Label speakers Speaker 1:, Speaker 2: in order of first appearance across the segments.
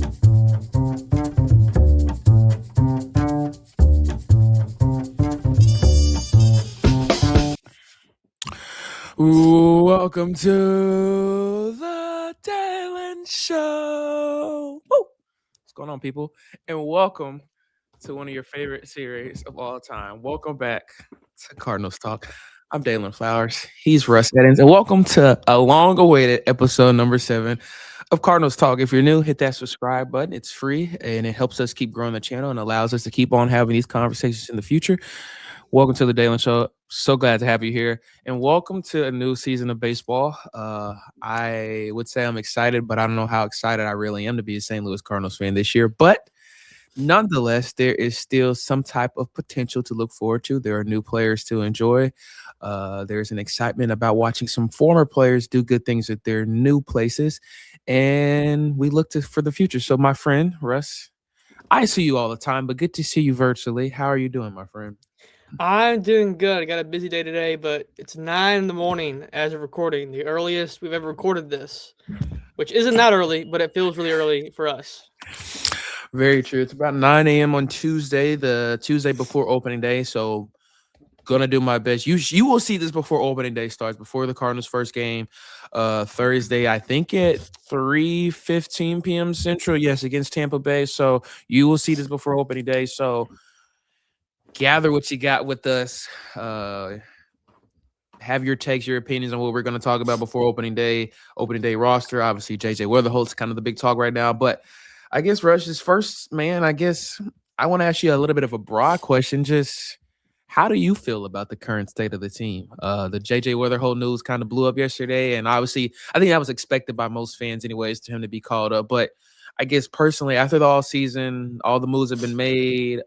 Speaker 1: Welcome to the Dalen Show. Woo! What's going on, people? And welcome to one of your favorite series of all time. Welcome back to Cardinals Talk. I'm Dalen Flowers. He's Russ Eddins. And welcome to a long-awaited episode number 7 of Cardinals Talk. If you're new, hit that subscribe button. It's free, and it helps us keep growing the channel and allows us to keep on having these conversations in the future. Welcome to the Dalen Show. So glad to have you here. And welcome to a new season of baseball. I would say I'm excited, but I don't know how excited I really am to be a St. Louis Cardinals fan this year. But nonetheless, there is still some type of potential to look forward to. There are new players to enjoy. There's an excitement about watching some former players do good things at their new places. And we look for the future. So my friend, Russ, I see you all the time, but good to see you virtually. How are you doing, my friend?
Speaker 2: I'm doing good. I got a busy day today, but it's 9 a.m. as of recording, the earliest we've ever recorded this, which isn't that early, but it feels really early for us.
Speaker 1: Very true. It's about 9 a.m. on Tuesday, the Tuesday before opening day. So gonna do my best. You will see this before opening day starts, before the Cardinals' first game, Thursday, I think at 3:15 p.m. Central. Yes, against Tampa Bay. So you will see this before opening day. So gather what you got with us. Have your takes, your opinions on what we're going to talk about before opening day roster. Obviously, JJ Weatherholt's kind of the big talk right now. But I guess, Rush, is first, man, I guess I want to ask you a little bit of a broad question. Just how do you feel about the current state of the team? The JJ Weatherholt news kind of blew up yesterday. And obviously, I think that was expected by most fans anyways, to him to be called up. But I guess personally, after the all season, all the moves have been made.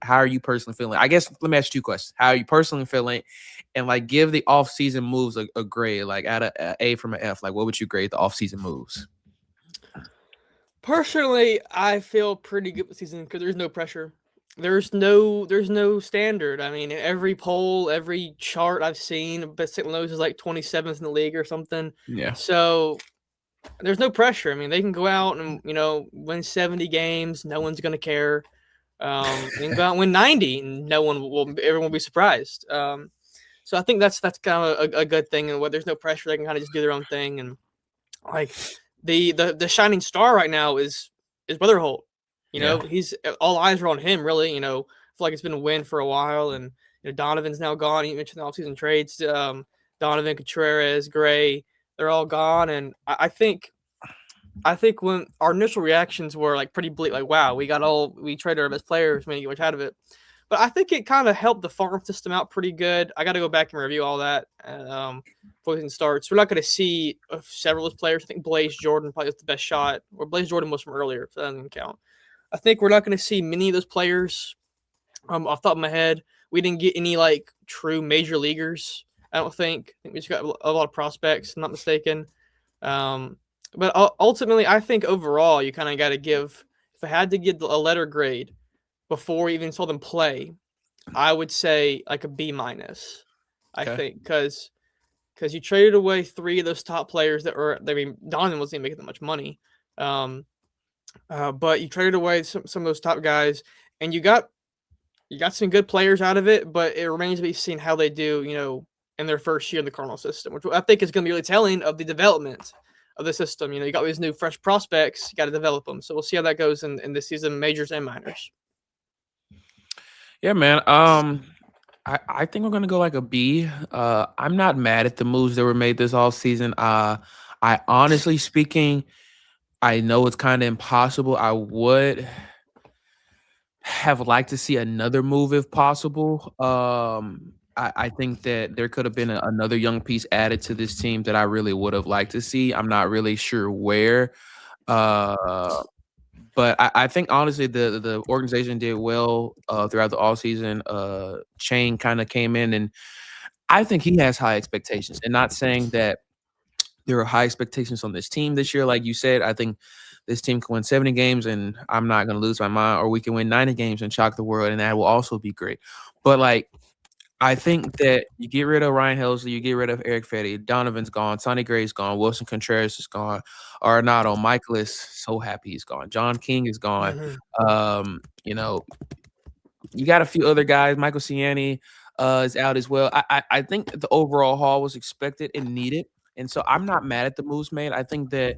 Speaker 1: How are you personally feeling? I guess let me ask you 2 questions. How are you personally feeling? And like give the off-season moves a grade, like out of A from an F. Like what would you grade the off-season moves?
Speaker 2: Personally, I feel pretty good with the season because there's no pressure. There's no standard. I mean, every poll, every chart I've seen, but St. Louis is like 27th in the league or something.
Speaker 1: Yeah.
Speaker 2: So there's no pressure. I mean, they can go out and win 70 games. No one's gonna care. They can go out and win 90, and everyone will be surprised. So I think that's kind of a good thing, and where there's no pressure, they can kind of just do their own thing. And like the shining star right now is Weatherholt. He's all eyes are on him. Really, I feel like it's been a win for a while, and Donovan's now gone. You mentioned the offseason trades. Donovan, Contreras, Gray, they're all gone, and I think when our initial reactions were like pretty bleak, like wow, we traded our best players, we didn't get much out of it. But I think it kind of helped the farm system out pretty good. I got to go back and review all that before season starts. We're not going to see several of those players. I think Blaze Jordan probably was the best shot, or Blaze Jordan was from earlier, so that doesn't count. I think we're not going to see many of those players off the top of my head. We didn't get any like true major leaguers, I don't think. I think we just got a lot of prospects, if I'm not mistaken. But ultimately, I think overall, you kind of got to give, if I had to give a letter grade before we even saw them play, I would say like a B-. I think, because you traded away 3 of those top players Donovan wasn't making that much money. But you traded away some of those top guys, and you got some good players out of it, but it remains to be seen how they do, in their first year in the Cardinal system, which I think is going to be really telling of the development of the system. You got these new fresh prospects, you got to develop them. So we'll see how that goes in this season, majors and minors.
Speaker 1: Yeah, man. I think we're gonna go like a B. I'm not mad at the moves that were made this off season. I honestly speaking, I know it's kind of impossible. I would have liked to see another move if possible. I think that there could have been another young piece added to this team that I really would have liked to see. I'm not really sure where. But I think honestly the organization did well throughout the offseason. Chain kind of came in, and I think he has high expectations. And not saying that there are high expectations on this team this year. Like you said, I think this team can win 70 games, and I'm not going to lose my mind. Or we can win 90 games and shock the world, and that will also be great. But, like, I think that you get rid of Ryan Helsley, you get rid of Eric Fetty, Donovan's gone, Sonny Gray's gone, Wilson Contreras is gone, Arenado, Michael is so happy he's gone, John King is gone.
Speaker 2: Mhm.
Speaker 1: You know, you got a few other guys. Michael Ciani is out as well. I think the overall haul was expected and needed, and so I'm not mad at the moves made. I think that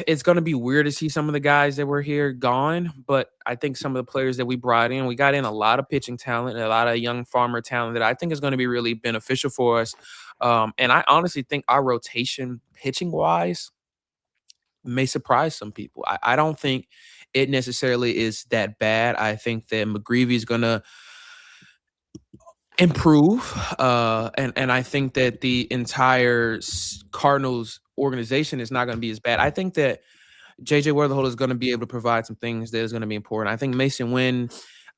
Speaker 1: it's going to be weird to see some of the guys that were here gone, but I think some of the players that we brought in, we got in a lot of pitching talent, a lot of young farmer talent that I think is going to be really beneficial for us. And I honestly think our rotation, pitching wise, may surprise some people. I don't think it necessarily is that bad. I think that McGreevy is going to improve, and I think that the entire Cardinals organization is not going to be as bad. I think that JJ Weatherholt is going to be able to provide some things that is going to be important. I think Mason Wynn,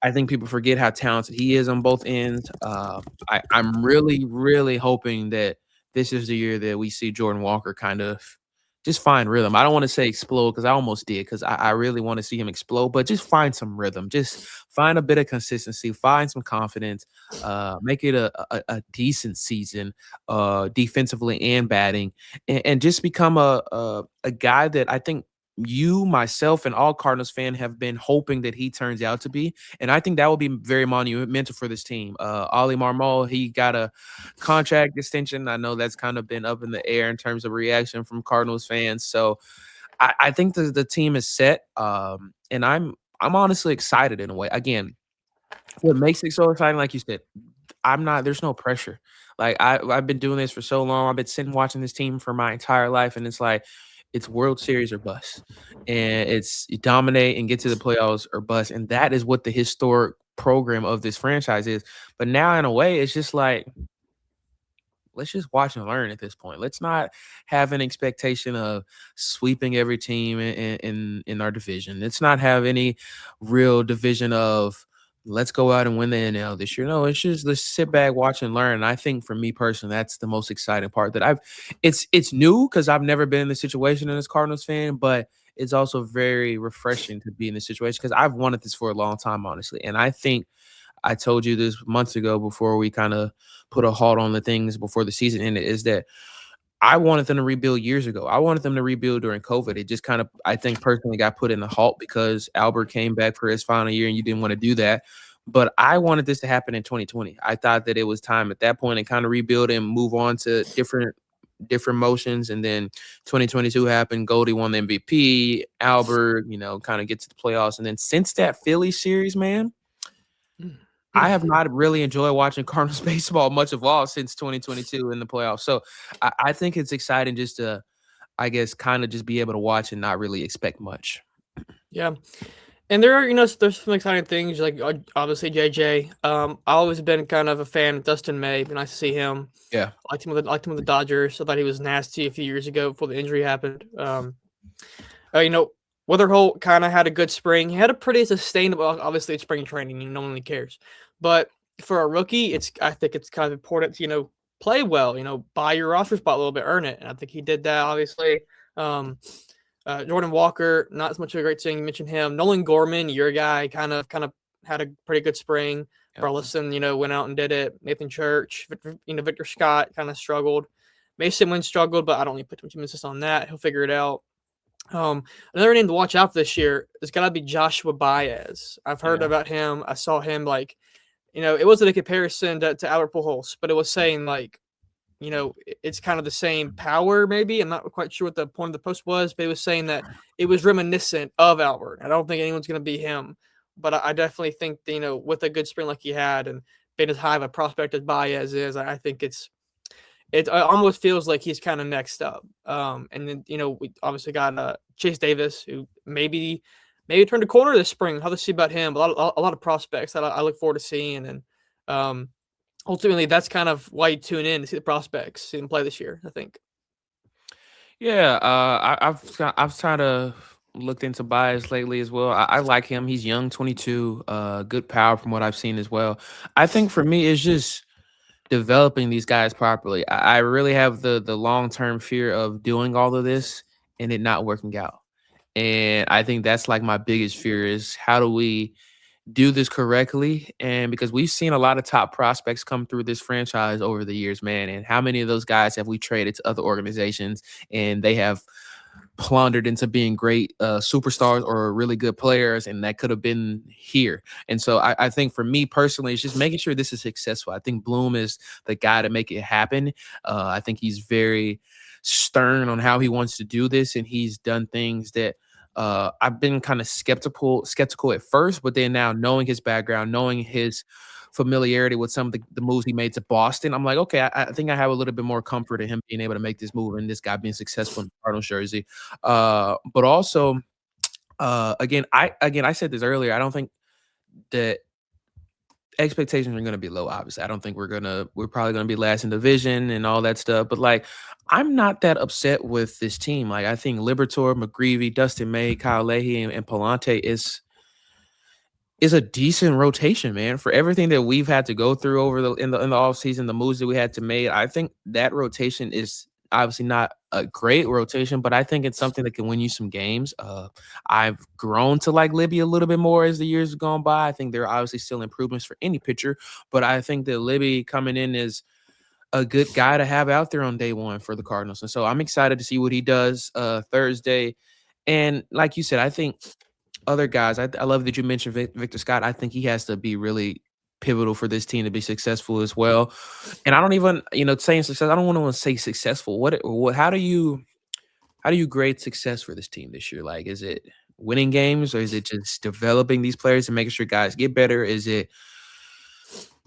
Speaker 1: I think people forget how talented he is on both ends. I'm really, really hoping that this is the year that we see Jordan Walker kind of just find rhythm. I don't want to say explode because I almost did because I really want to see him explode, but just find some rhythm. Just find a bit of consistency, find some confidence, make it a decent season defensively and batting, and just become a guy that I think you, myself, and all Cardinals fan have been hoping that he turns out to be. And I think that will be very monumental for this team. Ollie Marmol, he got a contract extension. I know that's kind of been up in the air in terms of reaction from Cardinals fans. So I think the team is set. And I'm honestly excited in a way. Again, what makes it so exciting, like you said, there's no pressure. Like I've been doing this for so long. I've been sitting watching this team for my entire life, and it's like it's World Series or bust. And it's you dominate and get to the playoffs or bust. And that is what the historic program of this franchise is. But now in a way, it's just like let's just watch and learn at this point. Let's not have an expectation of sweeping every team in our division. Let's not have any real division of let's go out and win the NL this year. No, it's just let's sit back, watch and learn. And I think for me personally, that's the most exciting part that it's new because I've never been in the situation as Cardinals fan, but it's also very refreshing to be in this situation because I've wanted this for a long time, honestly. And I think I told you this months ago before we kind of put a halt on the things before the season ended is that I wanted them to rebuild years ago. I wanted them to rebuild during COVID. It just kind of, I think personally got put in a halt because Albert came back for his final year and you didn't want to do that. But I wanted this to happen in 2020. I thought that it was time at that point and kind of rebuild and move on to different motions. And then 2022 happened. Goldie won the MVP. Albert, kind of get to the playoffs. And then since that Philly series, man, I have not really enjoyed watching Cardinals baseball much of all since 2022 in the playoffs. So I think it's exciting just to, I guess, kind of just be able to watch and not really expect much.
Speaker 2: Yeah. And there are, there's some exciting things like obviously JJ. I always been kind of a fan of Dustin May. Been nice to see him.
Speaker 1: Yeah,
Speaker 2: Liked him with the Dodgers. I thought he was nasty a few years ago before the injury happened. Weatherholt kind of had a good spring. He had a pretty sustainable. Obviously, it's spring training. No one really cares. But for a rookie, I think it's kind of important to play well. Buy your roster spot a little bit, earn it. And I think he did that. Obviously. Jordan Walker, not as much of a great thing. You mentioned him. Nolan Gorman, your guy, kind of had a pretty good spring. Yep. Burleson, went out and did it. Nathan Church, Victor Scott kind of struggled. Mason Wynn struggled, but I don't need to put too much emphasis on that. He'll figure it out. Another name to watch out for this year has got to be Joshua Baez. I've heard about him. I saw him it wasn't a comparison to Albert Pujols, but it was saying it's kind of the same power, maybe. I'm not quite sure what the point of the post was, but it was saying that it was reminiscent of Albert. I don't think anyone's going to be him, but I definitely think, with a good spring like he had and being as high of a prospect as Baez is, I think it almost feels like he's kind of next up. And then, we obviously got Chase Davis, who maybe turned a corner this spring. How to see about him? A lot of prospects that I look forward to seeing. And ultimately, that's kind of why you tune in to see the prospects, see them play this year, I think.
Speaker 1: Yeah, I've kind of looked into Baez lately as well. I like him. He's young, 22, good power from what I've seen as well. I think for me, it's just developing these guys properly. I really have the long-term fear of doing all of this and it not working out. And I think that's like my biggest fear is how do we do this correctly. And because we've seen a lot of top prospects come through this franchise over the years, man. And how many of those guys have we traded to other organizations and they have plundered into being great superstars or really good players, and that could have been here. And so I think for me personally, it's just making sure this is successful. I think Bloom is the guy to make it happen. I think he's very stern on how he wants to do this, and he's done things that I've been kind of skeptical at first, but then now knowing his background, knowing his familiarity with some of the moves he made to Boston, I'm like, okay, I think I have a little bit more comfort in him being able to make this move and this guy being successful in the Cardinals jersey. But also, again, I said this earlier. I don't think that expectations are going to be low. Obviously, I don't think we're probably going to be last in division and all that stuff. But like, I'm not that upset with this team. Like, I think Libertor, McGreevy, Dustin May, Kyle Leahy, and Palante is a decent rotation, man. For everything that we've had to go through over the offseason, the moves that we had to make, I think that rotation is obviously not a great rotation, but I think it's something that can win you some games. I've grown to like Libby a little bit more as the years have gone by. I think there are obviously still improvements for any pitcher, but I think that Libby coming in is a good guy to have out there on day one for the Cardinals. And so I'm excited to see what he does Thursday. And like you said, I think other guys, I love that you mentioned Victor Scott. I think he has to be really pivotal for this team to be successful as well. And I don't even, saying success, I don't want to say successful. How do you grade success for this team this year? Like, is it winning games, or is it just developing these players and making sure guys get better? Is it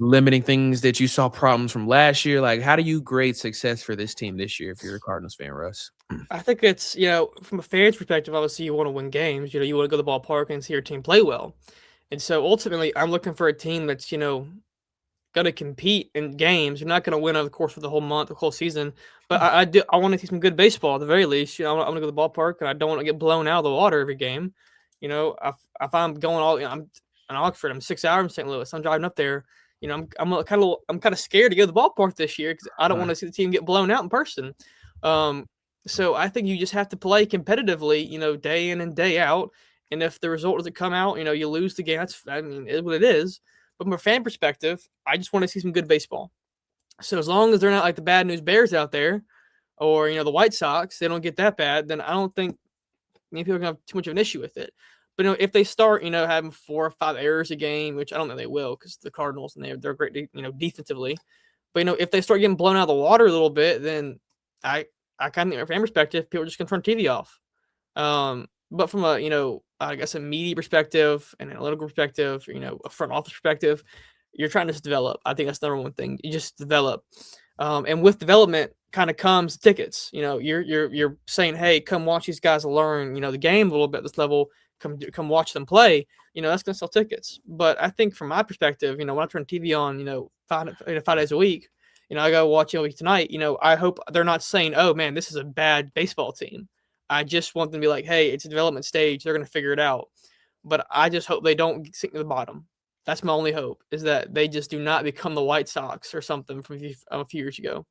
Speaker 1: limiting things that you saw problems from last year? Like, how do you grade success for this team this year if you're a Cardinals fan, Russ?
Speaker 2: I think it's, from a fan's perspective, obviously you want to win games. You want to go to the ballpark and see your team play well. And so ultimately, I'm looking for a team that's, going to compete in games. You're not going to win over the course of the whole month, the whole season. But I want to see some good baseball at the very least. I want to go to the ballpark, and I don't want to get blown out of the water every game. If I'm going I'm in Oxford, I'm 6 hours in St. Louis. I'm driving up there. I'm kind of scared to go to the ballpark this year because I don't want to see the team get blown out in person. So I think you just have to play competitively, day in and day out. And if the result doesn't come out, you lose the game. It's what it is. But from a fan perspective, I just want to see some good baseball. So as long as they're not like the bad news Bears out there, or the White Sox, they don't get that bad, then I don't think many people are gonna have too much of an issue with it. But if they start, having 4 or 5 errors a game, which I don't know they will, because the Cardinals and they're great, defensively. But if they start getting blown out of the water a little bit, then I kind of, from a fan perspective, people are just gonna turn TV off. But from a, I guess a media perspective, an analytical perspective, a front office perspective, you're trying to just develop. I think that's the number one thing. You just develop. And with development kind of comes tickets. You're saying, hey, come watch these guys learn, the game a little bit at this level. Come watch them play. That's gonna sell tickets. But I think from my perspective, when I turn TV on, 5 days a week, I go watch tonight. I hope they're not saying, oh man, this is a bad baseball team. I just want them to be like, hey, it's a development stage. They're going to figure it out. But I just hope they don't sink to the bottom. That's my only hope, is that they just do not become the White Sox or something from a few years ago.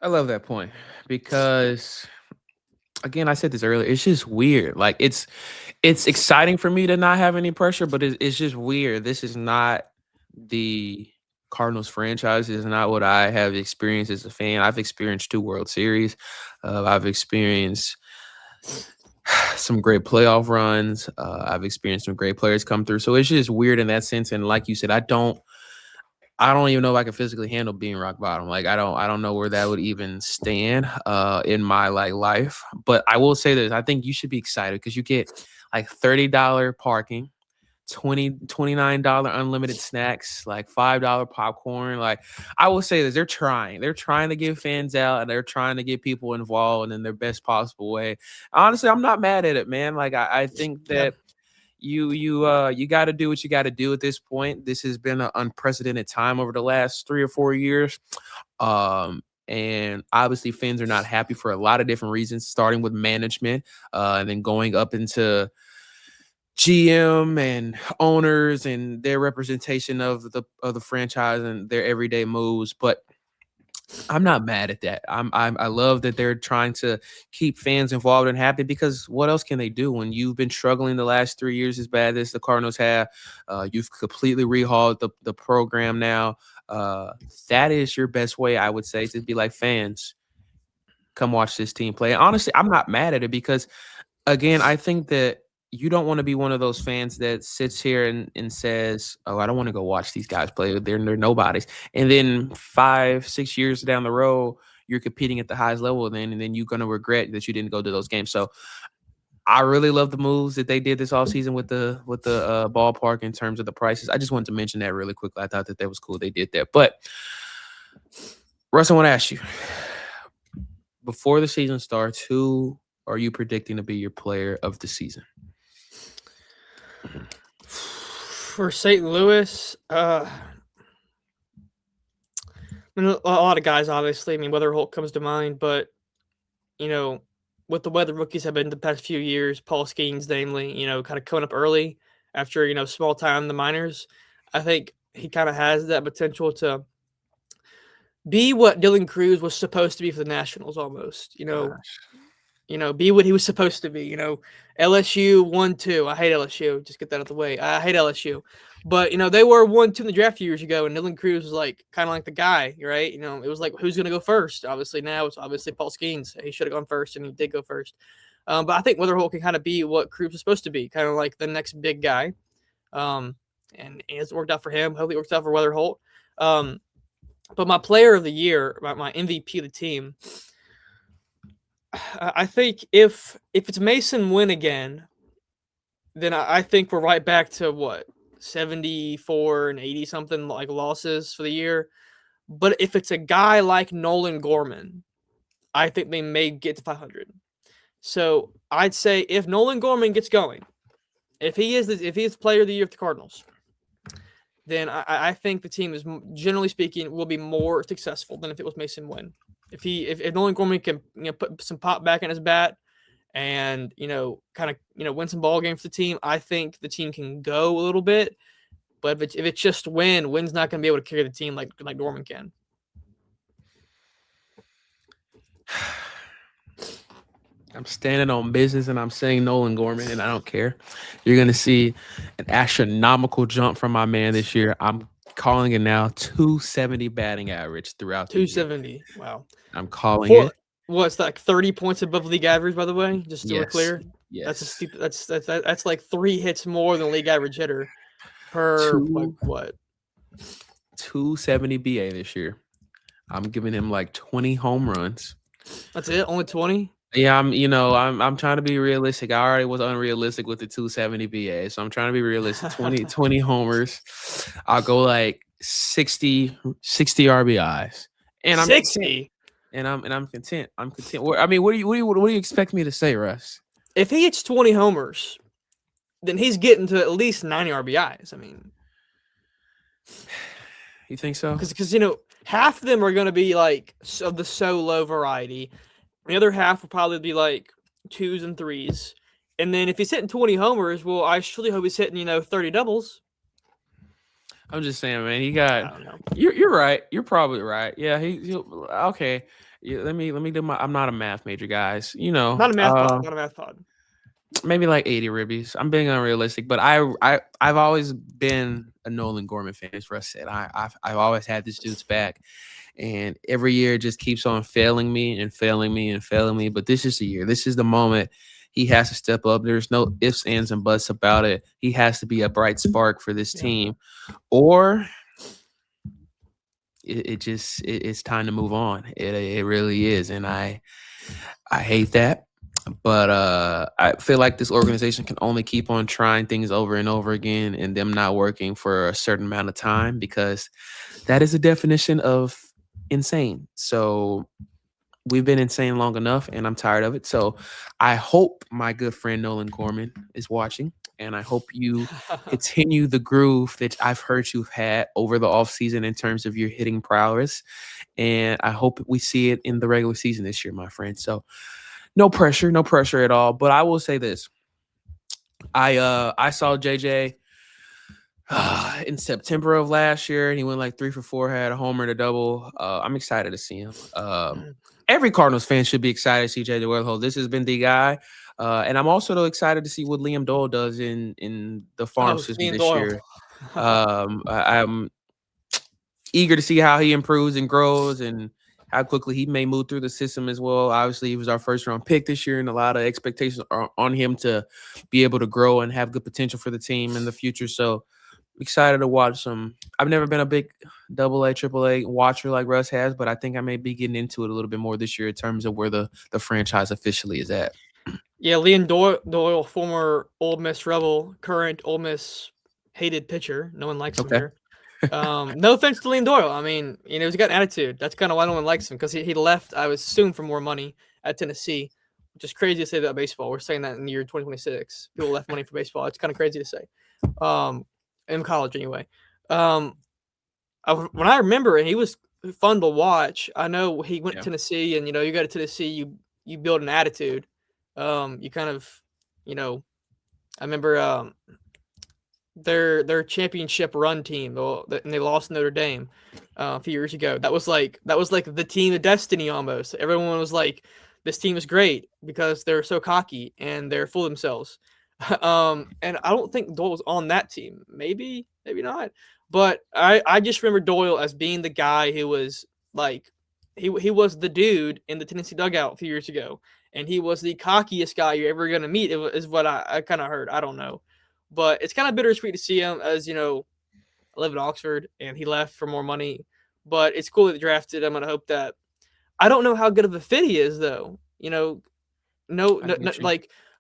Speaker 1: I love that point because, again, I said this earlier, it's just weird. Like, it's exciting for me to not have any pressure, but it's just weird. This is not the Cardinals franchise. Is not what I have experienced as a fan. I've experienced 2 World Series. I've experienced some great playoff runs. I've experienced some great players come through. So it's just weird in that sense. And like you said, I don't even know if I can physically handle being rock bottom. Like, I don't know where that would even stand in my life. But I will say this: I think you should be excited because you get like $30 parking, $29 unlimited snacks, like $5 popcorn. Like, I will say this, they're trying to get fans out, and they're trying to get people involved in their best possible way. Honestly, I'm not mad at it, man. Like, I think that you got to do what you got to do at this point. This has been an unprecedented time over the last 3 or 4 years. And obviously fans are not happy for a lot of different reasons, starting with management, and then going up into GM and owners and their representation of the franchise and their everyday moves. But I'm not mad at that. I love that they're trying to keep fans involved and happy because what else can they do when you've been struggling the last 3 years as bad as the Cardinals have? You've completely rehauled the program now. That is your best way, I would say, to be like fans. Come watch this team play. And honestly, I'm not mad at it because again, I think that you don't want to be one of those fans that sits here and says, "Oh, I don't want to go watch these guys play. They're nobodies." And then 5, 6 years down the road, you're competing at the highest level then, and then you're gonna regret that you didn't go to those games. So I really love the moves that they did this offseason with the ballpark in terms of the prices. I just wanted to mention that really quickly. I thought that was cool. They did that. But Russ, I want to ask you, before the season starts, who are you predicting to be your player of the season?
Speaker 2: For St. Louis, I mean, a lot of guys, obviously. I mean, Weatherholt comes to mind, but, with the way the rookies have been the past few years, Paul Skeens, namely, kind of coming up early after, small time in the minors, I think he kind of has that potential to be what Dylan Cruz was supposed to be for the Nationals almost, be what he was supposed to be, LSU 1-2. I hate LSU. Just get that out of the way. I hate LSU. But, they were 1-2 in the draft years ago, and Dylan Cruz was like kind of like the guy, right? It was like, who's going to go first? Obviously, now it's obviously Paul Skeens. He should have gone first, and he did go first. But I think Weatherholt can kind of be what Cruz was supposed to be, kind of like the next big guy. And it hasn't worked out for him. Hopefully it works out for Weatherholt. But my player of the year, my MVP of the team, I think if it's Mason Wynn again, then I think we're right back to what, 74 and 80 something like losses for the year. But if it's a guy like Nolan Gorman, I think they may get to 500. So I'd say if Nolan Gorman gets going, if he is player of the year of the Cardinals, then I think the team is, generally speaking, will be more successful than if it was Mason Wynn. If Nolan Gorman can put some pop back in his bat and kind of win some ball games for the team, I think the team can go a little bit. But if it's just Wynn's not going to be able to carry the team like Gorman can.
Speaker 1: I'm standing on business and I'm saying Nolan Gorman, and I don't care. You're going to see an astronomical jump from my man this year. I'm calling it now, 270 batting average throughout the year.
Speaker 2: 270. Wow.
Speaker 1: I'm calling it.
Speaker 2: What's like 30 points above league average, by the way? Just so we're clear.
Speaker 1: Yes.
Speaker 2: That's like 3 hits more than league average hitter per what?
Speaker 1: 270 BA this year. I'm giving him like 20 home runs.
Speaker 2: That's it? Only 20?
Speaker 1: Yeah, I'm trying to be realistic. I already was unrealistic with the 270 BA, so I'm trying to be realistic. 20 homers. I'll go like 60 RBIs. And I'm
Speaker 2: 60.
Speaker 1: And I'm content. I'm content. I mean, what do you expect me to say, Russ?
Speaker 2: If he hits 20 homers, then he's getting to at least 90 RBIs. I mean,
Speaker 1: you think so?
Speaker 2: Because half of them are going to be like of the solo variety. The other half will probably be like 2s and 3s. And then if he's hitting 20 homers, well, I surely hope he's hitting 30 doubles.
Speaker 1: I'm just saying, man. He got. I don't know. You're right. You're probably right. Yeah. He'll okay. Yeah, let me do my. I'm not a math major, guys.
Speaker 2: Not a math pod. Not a math pod.
Speaker 1: Maybe like 80 ribbies. I'm being unrealistic, but I've always been a Nolan Gorman fan. As Russ said, I've always had this dude's back, and every year it just keeps on failing me and failing me and failing me. But this is the year. This is the moment. He has to step up. There's no ifs, ands, and buts about it. He has to be a bright spark for this team, or it's time to move on. It really is, and I hate that. But I feel like this organization can only keep on trying things over and over again and them not working for a certain amount of time, because that is a definition of insane. So we've been insane long enough, and I'm tired of it. So I hope my good friend Nolan Gorman is watching, and I hope you continue the groove that I've heard you've had over the offseason in terms of your hitting prowess. And I hope we see it in the regular season this year, my friend. So no pressure at all. But I will say this. I saw JJ in September of last year, and he went like 3 for 4, had a homer and a double. I'm excited to see him. Every Cardinals fan should be excited to see JJ Weatherholt. This has been the guy. And I'm also excited to see what Liam Doyle does in the farm system
Speaker 2: Liam
Speaker 1: this
Speaker 2: Doyle.
Speaker 1: year. I'm eager to see how he improves and grows and how quickly he may move through the system as well. Obviously, he was our first round pick this year, and a lot of expectations are on him to be able to grow and have good potential for the team in the future. So excited to watch some. I've never been a big AA, AAA watcher like Russ has, but I think I may be getting into it a little bit more this year in terms of where the franchise officially is at.
Speaker 2: Yeah, Liam Doyle, former Ole Miss Rebel, current Ole Miss hated pitcher. No one likes him
Speaker 1: Okay.
Speaker 2: here. No offense to Liam Doyle. I mean, he's got an attitude. That's kind of why no one likes him, because he left, I would assume, for more money at Tennessee, which is crazy to say about baseball. We're saying that in the year 2026. People left money for baseball. It's kind of crazy to say. In college, anyway. When I remember, and he was fun to watch. I know he went to Tennessee, and you go to Tennessee, you build an attitude. You kind of, I remember their championship run team, and they lost Notre Dame a few years ago. That was like the team of destiny almost. Everyone was like, this team is great because they're so cocky and they're full of themselves. And I don't think Doyle was on that team. Maybe not. But I just remember Doyle as being the guy who was like, he was the dude in the Tennessee dugout a few years ago. And he was the cockiest guy you're ever going to meet, is what I kind of heard. I don't know. But it's kind of bittersweet to see him, as, I live in Oxford, and he left for more money. But it's cool that they drafted him, and I hope that – I don't know how good of a fit he is, though.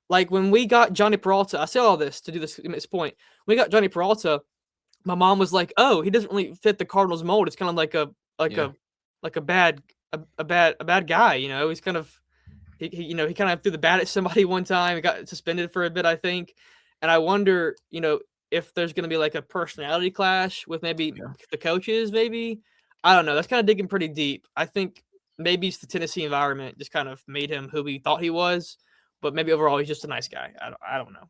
Speaker 2: Like when we got Johnny Peralta – I say all this to do this point. When we got Johnny Peralta, my mom was like, oh, he doesn't really fit the Cardinals mold. It's kind of like a bad guy, He's kind of – he kind of threw the bat at somebody one time. He got suspended for a bit, I think. And I wonder, if there's going to be like a personality clash with maybe the coaches, maybe. I don't know. That's kind of digging pretty deep. I think maybe it's the Tennessee environment just kind of made him who we thought he was. But maybe overall, he's just a nice guy. I don't know.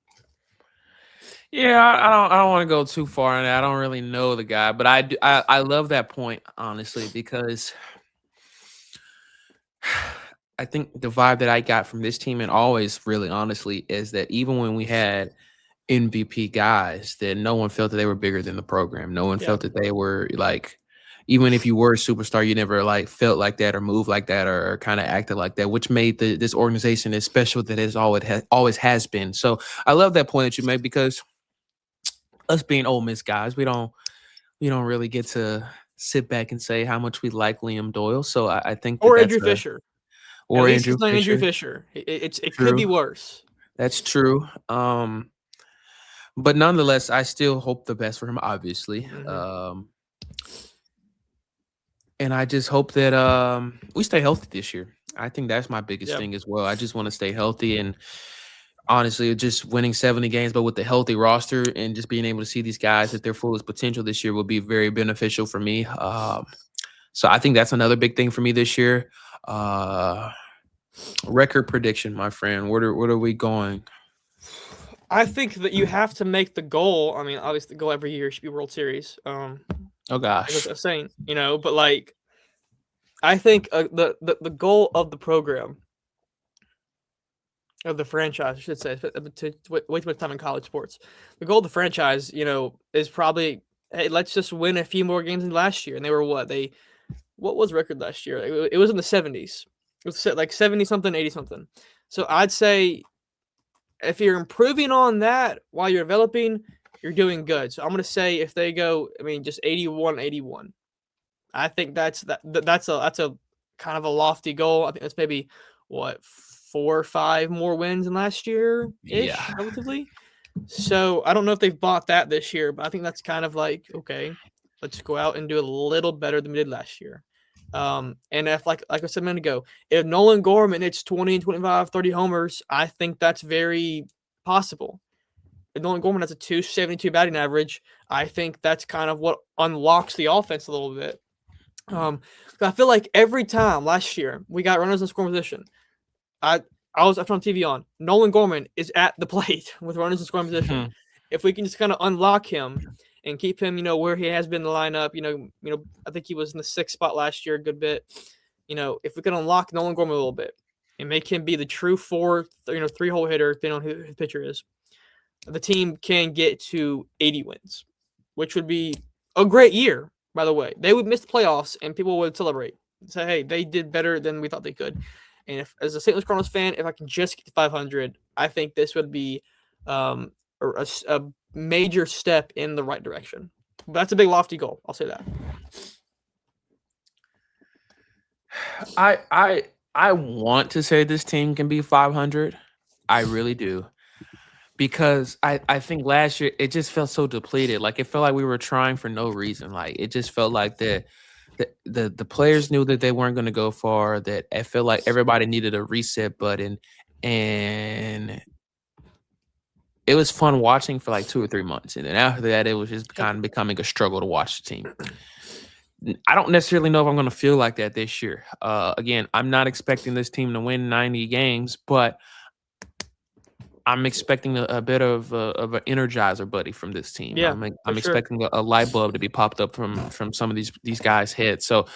Speaker 1: Yeah, I don't want to go too far in that. I don't really know the guy, but I love that point, honestly, because I think the vibe that I got from this team, and always really honestly, is that even when we had MVP guys, that no one felt that they were bigger than the program. No one felt that they were like, even if you were a superstar, you never like felt like that or moved like that or kind of acted like that, which made this organization as special that it always has been. So I love that point that you made, because us being Ole Miss guys, we don't really get to sit back and say how much we like Liam Doyle. So I think
Speaker 2: or Andrew Fisher.
Speaker 1: Or
Speaker 2: at least
Speaker 1: Andrew
Speaker 2: it's not
Speaker 1: Fisher.
Speaker 2: Andrew Fisher. It could be worse.
Speaker 1: That's true. But nonetheless, I still hope the best for him, obviously.
Speaker 2: Mm-hmm.
Speaker 1: And I just hope that we stay healthy this year. I think that's my biggest thing as well. I just want to stay healthy, and honestly, just winning 70 games, but with the healthy roster and just being able to see these guys at their fullest potential this year will be very beneficial for me. So I think that's another big thing for me this year. Record prediction, my friend. What are we going?
Speaker 2: I think that you have to make the goal. I mean, obviously, the goal every year should be World Series.
Speaker 1: Oh gosh,
Speaker 2: I'm saying, but like, I think the goal of the program, of the franchise, I should say, to way too much time in college sports. The goal of the franchise, is probably, hey, let's just win a few more games than last year. And they were what was record last year? It was in the 70s. It was like 70 something, 80 something. So I'd say, if you're improving on that while you're developing, you're doing good. So I'm going to say if they go, just 81. I think that's a kind of a lofty goal. I think that's maybe 4 or 5 more wins than last year ish, relatively. So I don't know if they've bought that this year, but I think that's kind of like, okay, let's go out and do a little better than we did last year. And if like I said a minute ago, if Nolan Gorman hits 20, 25, 30 homers, I think that's very possible. If Nolan Gorman has a 272 batting average, I think that's kind of what unlocks the offense a little bit. I feel like every time last year we got runners in scoring position, I was on TV on Nolan Gorman is at the plate with runners in scoring position. If we can just kind of unlock him, and keep him, where he has been in the lineup. I think he was in the 6th spot last year a good bit. If we can unlock Nolan Gorman a little bit and make him be the true 3-hole hitter, depending on who his pitcher is, the team can get to 80 wins, which would be a great year, by the way. They would miss the playoffs, and people would celebrate. Say, hey, they did better than we thought they could. And as a St. Louis Cardinals fan, if I can just get to 500, I think this would be a major step in the right direction. But that's a big lofty goal. I'll say that.
Speaker 1: I want to say this team can be 500. I really do. Because I think last year it just felt so depleted. Like, it felt like we were trying for no reason. Like, it just felt like the players knew that they weren't going to go far, that it felt like everybody needed a reset button. And it was fun watching for like 2 or 3 months. And then after that, it was just kind of becoming a struggle to watch the team. I don't necessarily know if I'm going to feel like that this year. Again, I'm not expecting this team to win 90 games, but I'm expecting a bit of an energizer buddy from this team.
Speaker 2: Yeah,
Speaker 1: I'm expecting a light bulb to be popped up from some of these guys' heads. So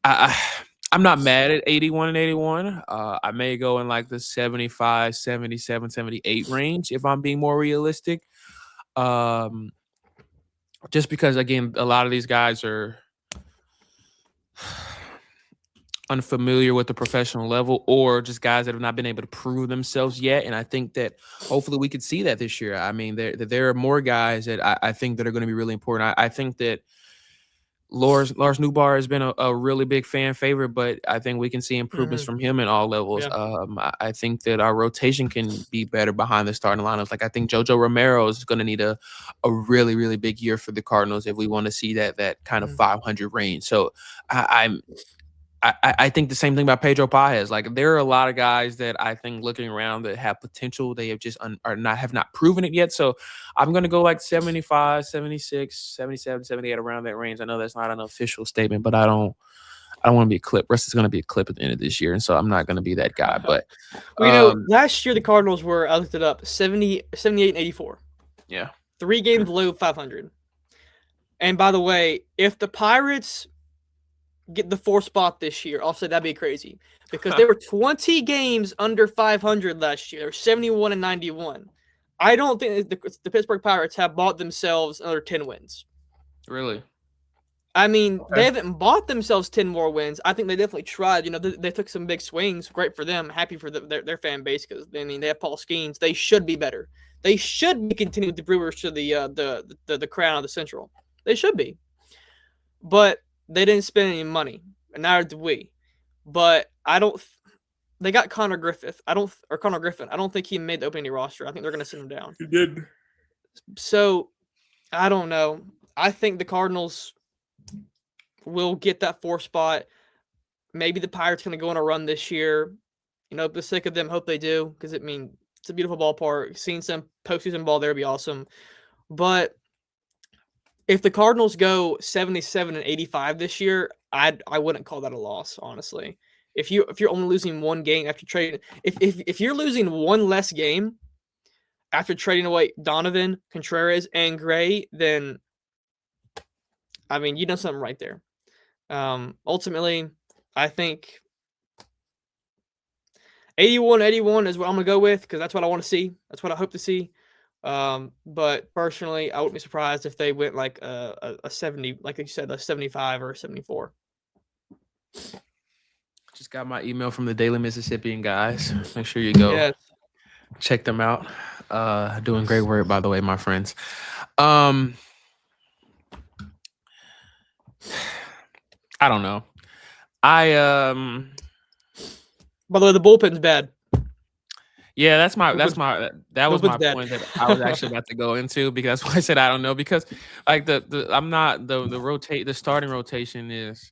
Speaker 1: I'm not mad at 81 and 81. I may go in like the 75, 77, 78 range if I'm being more realistic. Just because, again, a lot of these guys are unfamiliar with the professional level, or just guys that have not been able to prove themselves yet. And I think that hopefully we could see that this year. I mean, there are more guys that I think that are going to be really important. I think that Lars Newbar has been a really big fan favorite, but I think we can see improvements from him in all levels.
Speaker 2: Yeah.
Speaker 1: I think that our rotation can be better behind the starting lineups. Like, I think JoJo Romero is going to need a really, really big year for the Cardinals if we want to see that kind of 500 range. So I think the same thing about Pedro Paez. Like, there are a lot of guys that I think, looking around, that have potential. They have just have not proven it yet. So I'm going to go like 75, 76, 77, 78, around that range. I know that's not an official statement, but I don't want to be a clip. Russ is going to be a clip at the end of this year, and so I'm not going to be that guy. But
Speaker 2: last year the Cardinals were, I looked it up, 78 and 84.
Speaker 1: Yeah.
Speaker 2: 3 games below 500. And by the way, if the Pirates get the 4th spot this year, I'll say that'd be crazy, because they were 20 games under 500 last year. They were 71 and 91. I don't think the Pittsburgh Pirates have bought themselves another 10 wins.
Speaker 1: Really?
Speaker 2: I mean, They haven't bought themselves 10 more wins. I think they definitely tried. They took some big swings. Great for them. Happy for their fan base, because they have Paul Skeens. They should be better. They should be continuing the Brewers to the crown of the Central. They should be, but they didn't spend any money, and neither did we. But they got Connor Griffin. I don't think he made the opening day roster. I think they're going to send him down.
Speaker 1: He did.
Speaker 2: So I don't know. I think the Cardinals will get that 4th spot. Maybe the Pirates going to go on a run this year. For the sake of them, hope they do, because it's a beautiful ballpark. Seeing some postseason ball there would be awesome. But if the Cardinals go 77 and 85 this year, I wouldn't call that a loss, honestly. If you're only losing 1 game after trading, if you're losing 1 less game after trading away Donovan, Contreras, and Gray, then you done something right there. Ultimately, I think 81 is what I'm gonna go with, because that's what I want to see. That's what I hope to see. But personally, I wouldn't be surprised if they went like a 70, like you said, a 75 or a 74.
Speaker 1: Just got my email from the Daily Mississippian guys. Make sure you go check them out. Doing great work, by the way, my friends. I don't know. By
Speaker 2: the way, the bullpen's bad.
Speaker 1: Yeah, that was my point that I was actually about to go into, because that's why I said I don't know, because like the starting rotation is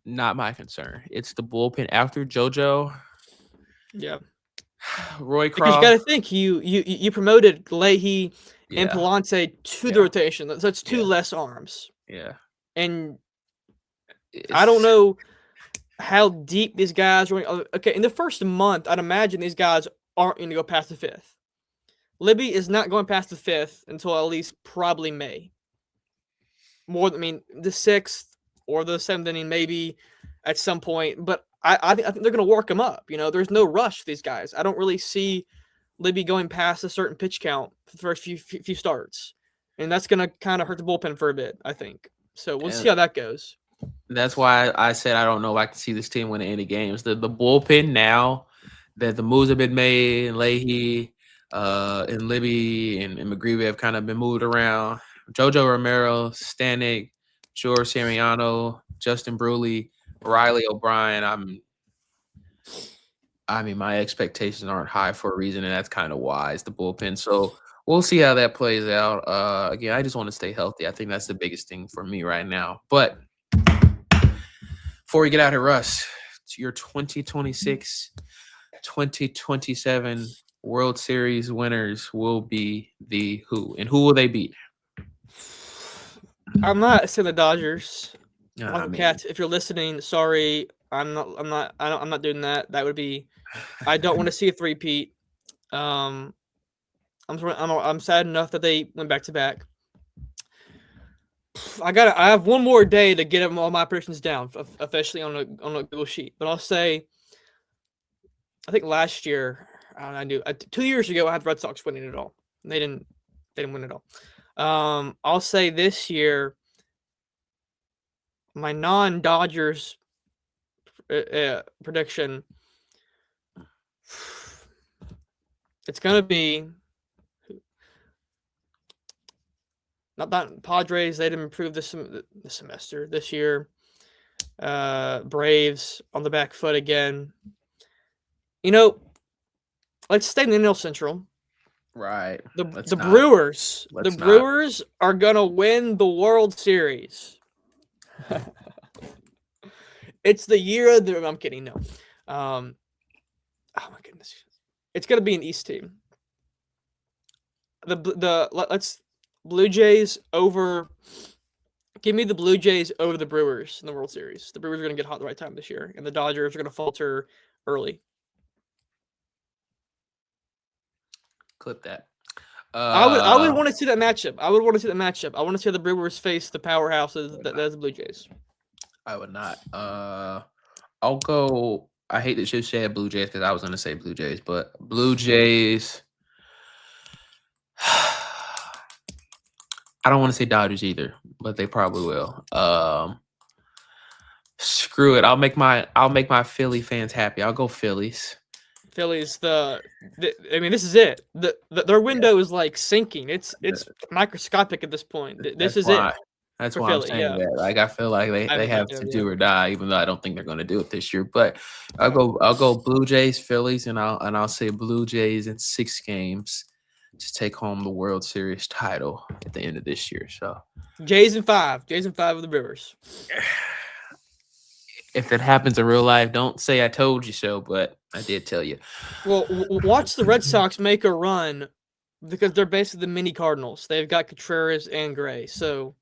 Speaker 1: not my concern. It's the bullpen after JoJo.
Speaker 2: Yeah.
Speaker 1: Roy Croft.
Speaker 2: Because you got to think you promoted Leahy and Palante to the rotation. That's 2 less arms.
Speaker 1: Yeah.
Speaker 2: And I don't know how deep these guys are. Okay, in the first month, I'd imagine these guys aren't going to go past the 5th. Libby is not going past the 5th until at least probably May. The 6th or the 7th inning maybe at some point. But I think they're going to work him up. There's no rush for these guys. I don't really see Libby going past a certain pitch count for the first few starts. And that's going to kind of hurt the bullpen for a bit, I think. So we'll see how that goes.
Speaker 1: That's why I said I don't know if I can see this team winning any games. The bullpen now that the moves have been made, and Leahy, and Libby and McGreevy have kind of been moved around. JoJo Romero, Stanek, George Siriano, Justin Bruley, Riley O'Brien. My expectations aren't high for a reason, and that's kind of why it's the bullpen. So we'll see how that plays out. Again, I just want to stay healthy. I think that's the biggest thing for me right now. But before we get out here, Russ, your 2026-2027 World Series winners will be the who? And who will they beat?
Speaker 2: I'm not saying the Dodgers. Cats, if you're listening, sorry. I'm not doing that. That would be. I don't want to see a three-peat. I'm sad enough that they went back to back. I have one more day to get all my predictions down officially on a Google sheet. But I'll say, I think last year, I knew 2 years ago I had the Red Sox winning it all. They didn't win it all. I'll say this year, my non-Dodgers prediction, it's gonna be not that Padres. They didn't improve this year. Braves on the back foot again. Let's stay in the NL Central.
Speaker 1: Right.
Speaker 2: The Brewers. Brewers are gonna win the World Series. It's the year of the. I'm kidding. No. Oh my goodness. It's gonna be an East team. Let's Blue Jays over. Give me the Blue Jays over the Brewers in the World Series. The Brewers are gonna get hot at the right time this year, and the Dodgers are gonna falter early.
Speaker 1: Clip that.
Speaker 2: I would want to see that matchup. I want to see the Brewers face the powerhouses that's the Blue Jays.
Speaker 1: I would not. I'll go. I hate that you said Blue Jays because I was going to say Blue Jays, but Blue Jays. I don't want to say Dodgers either, but they probably will. Screw it. I'll make my Philly fans happy. I'll go Phillies.
Speaker 2: Phillies, this is it. Their window is like sinking. It's microscopic at this point. This is it.
Speaker 1: That's why I'm saying that. Like I feel like they have to do or die, even though I don't think they're going to do it this year. But I'll go Blue Jays, Phillies, and I'll say Blue Jays in 6 games to take home the World Series title at the end of this year. So
Speaker 2: Jays in 5 with the Brewers.
Speaker 1: If it happens in real life, don't say I told you so, but I did tell you.
Speaker 2: Well, watch the Red Sox make a run because they're basically the mini Cardinals. They've got Contreras and Gray. So,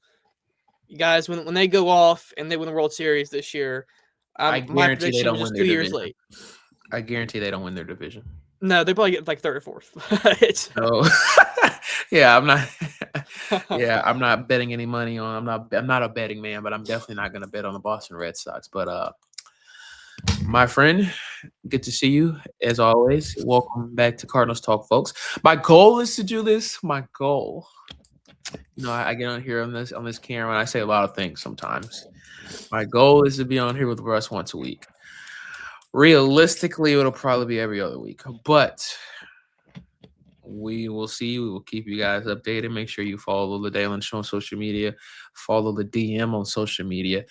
Speaker 2: you guys, when they go off and they win the World Series this year,
Speaker 1: I guarantee they don't win their
Speaker 2: 2 years late.
Speaker 1: I guarantee they don't win their division.
Speaker 2: No, they probably get like 3rd or 4th.
Speaker 1: Yeah, I'm not. Yeah, I'm not betting any money on. I'm not a betting man, but I'm definitely not going to bet on the Boston Red Sox. But my friend, good to see you as always. Welcome back to Cardinals Talk, folks. My goal is to do this. My goal. I get on here on this camera and I say a lot of things sometimes. My goal is to be on here with Russ once a week. Realistically, it'll probably be every other week, but we will see. We will keep you guys updated. Make sure you follow the Dalen Show on social media. Follow the DM on social media.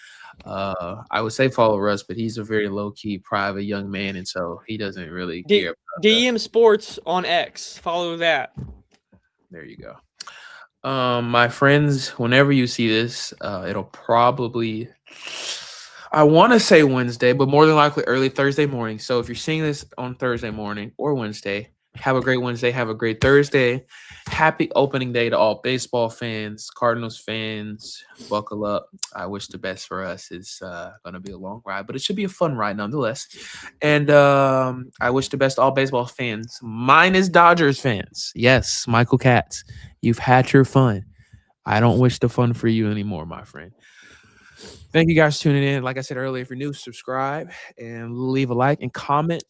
Speaker 1: I would say follow Russ, but he's a very low-key, private young man, and so he doesn't really care.
Speaker 2: DM Sports on X. Follow that.
Speaker 1: There you go. My friends, whenever you see this, it'll probably, I want to say Wednesday, but more than likely early Thursday morning. So if you're seeing this on Thursday morning or Wednesday, Have a great Wednesday. Have a great Thursday. Happy opening day to all baseball fans, Cardinals fans. Buckle up. I wish the best for us. It's going to be a long ride, but it should be a fun ride nonetheless. And I wish the best to all baseball fans, minus Dodgers fans. Yes, Michael Katz, you've had your fun. I don't wish the fun for you anymore, my friend. Thank you guys for tuning in. Like I said earlier, if you're new, subscribe and leave a like and comment.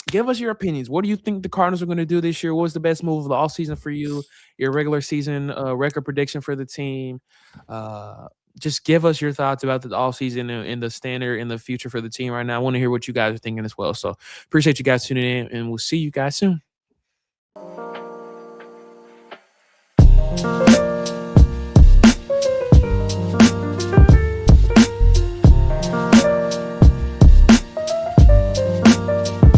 Speaker 1: Give us your opinions. What do you think the Cardinals are going to do this year? What was the best move of the offseason for you? Your regular season record prediction for the team? Just give us your thoughts about the offseason and the standard in the future for the team right now. I want to hear what you guys are thinking as well. So appreciate you guys tuning in, and we'll see you guys soon.